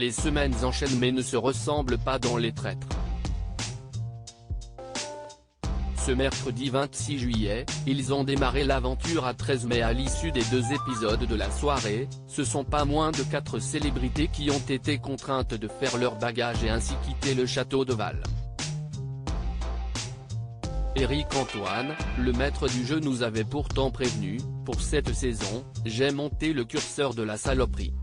Les semaines enchaînent mais ne se ressemblent pas dans les traîtres. Ce mercredi 26 juillet, ils ont démarré l'aventure à 13 mai à l'issue des 2 épisodes de la soirée. Ce sont pas moins de 4 célébrités qui ont été contraintes de faire leur bagage et ainsi quitter le château de Val. Éric Antoine, le maître du jeu nous avait pourtant prévenu, pour cette saison, j'ai monté le curseur de la saloperie.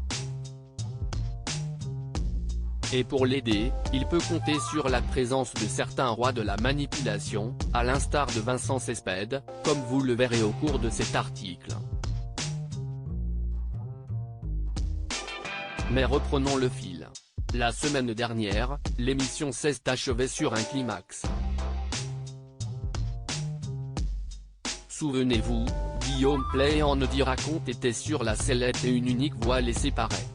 Et pour l'aider, il peut compter sur la présence de certains rois de la manipulation, à l'instar de Vincent Cespedes, comme vous le verrez au cours de cet article. Mais reprenons le fil. La semaine dernière, l'émission s'est achevée sur un climax. Souvenez-vous, Guillaume Play en Ne raconte était sur la sellette et une unique voix les séparait.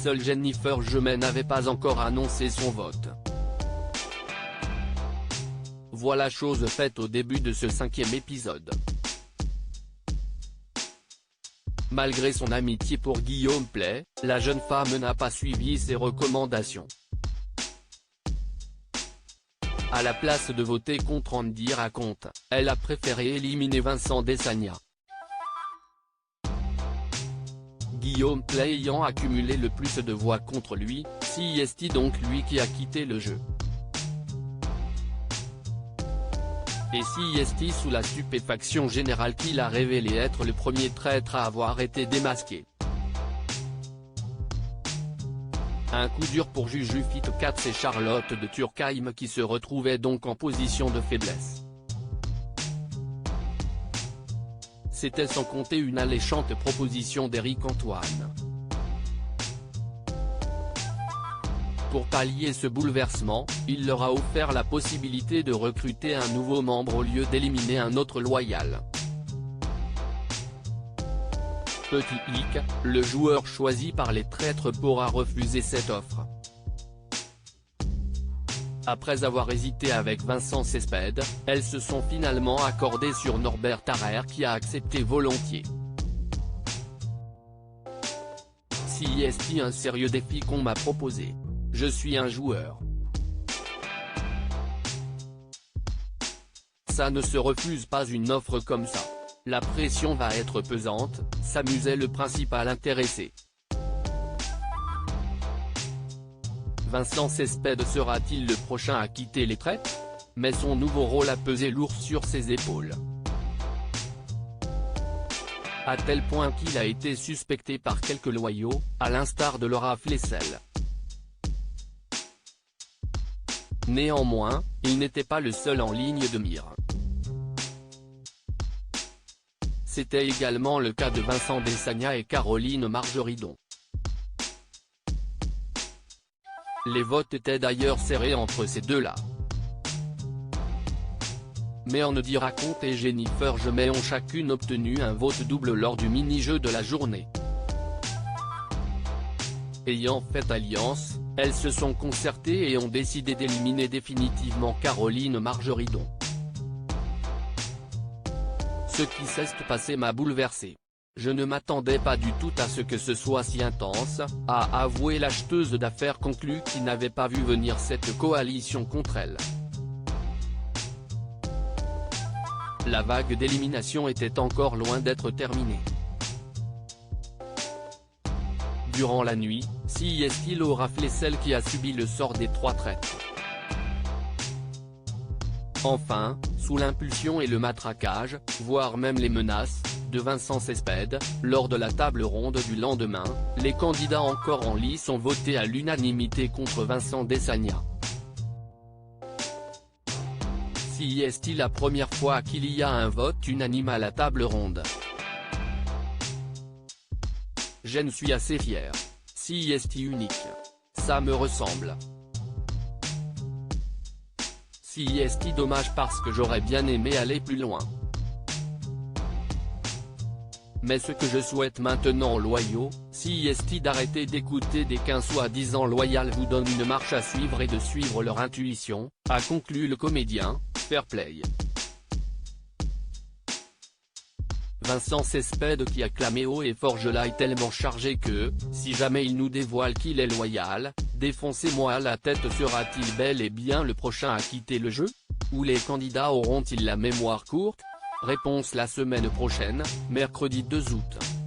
Seule Jennifer Jemet n'avait pas encore annoncé son vote. Voilà chose faite au début de ce 5e épisode. Malgré son amitié pour Guillaume Play, la jeune femme n'a pas suivi ses recommandations. À la place de voter contre Andy raconte, elle a préféré éliminer Vincent Desagna. Guillaume Play ayant accumulé le plus de voix contre lui, c'est donc lui qui a quitté le jeu. Et c'est sous la stupéfaction générale qu'il a révélé être le premier traître à avoir été démasqué. Un coup dur pour Juju Fit-Katz et Charlotte de Turckheim qui se retrouvaient donc en position de faiblesse. C'était sans compter une alléchante proposition d'Éric Antoine. Pour pallier ce bouleversement, il leur a offert la possibilité de recruter un nouveau membre au lieu d'éliminer un autre loyal. Petit hic, le joueur choisi par les traîtres pourra refuser cette offre. Après avoir hésité avec Vincent Cespedes, elles se sont finalement accordées sur Norbert Tarrer qui a accepté volontiers. C'est un sérieux défi qu'on m'a proposé. Je suis un joueur. Ça ne se refuse pas une offre comme ça. La pression va être pesante, s'amusait le principal intéressé. Vincent Cespedes sera-t-il le prochain à quitter les traîtres? Mais son nouveau rôle a pesé lourd sur ses épaules. À tel point qu'il a été suspecté par quelques loyaux, à l'instar de Laura Flessel. Néanmoins, il n'était pas le seul en ligne de mire. C'était également le cas de Vincent Desagna et Caroline Margeridon. Les votes étaient d'ailleurs serrés entre ces deux-là. Mais Andy raconte et Jennifer Jemet ont chacune obtenu un vote double lors du mini-jeu de la journée. Ayant fait alliance, elles se sont concertées et ont décidé d'éliminer définitivement Caroline Margeridon. Ce qui s'est passé m'a bouleversé. Je ne m'attendais pas du tout à ce que ce soit si intense, a avoué l'acheteuse d'affaires conclue qui n'avait pas vu venir cette coalition contre elle. La vague d'élimination était encore loin d'être terminée. Durant la nuit, c'est Laura Flessel qui a subi le sort des 3 traîtres. Enfin, sous l'impulsion et le matraquage, voire même les menaces, de Vincent Cespedes, lors de la table ronde du lendemain, les candidats encore en lice ont voté à l'unanimité contre Vincent Desagna. C'est la première fois qu'il y a un vote unanime à la table ronde. J'en suis assez fier. C'est unique. Ça me ressemble. C'est dommage parce que j'aurais bien aimé aller plus loin. Mais ce que je souhaite maintenant aux loyaux, c'est d'arrêter d'écouter dès qu'un soi-disant loyal vous donne une marche à suivre et de suivre leur intuition, a conclu le comédien, Fair Play. Vincent Cespedes qui a clamé haut et fort: Jola est tellement chargé que, si jamais il nous dévoile qu'il est loyal, défoncez-moi la tête. Sera-t-il bel et bien le prochain à quitter le jeu? Ou les candidats auront-ils la mémoire courte? Réponse la semaine prochaine, mercredi 2 août.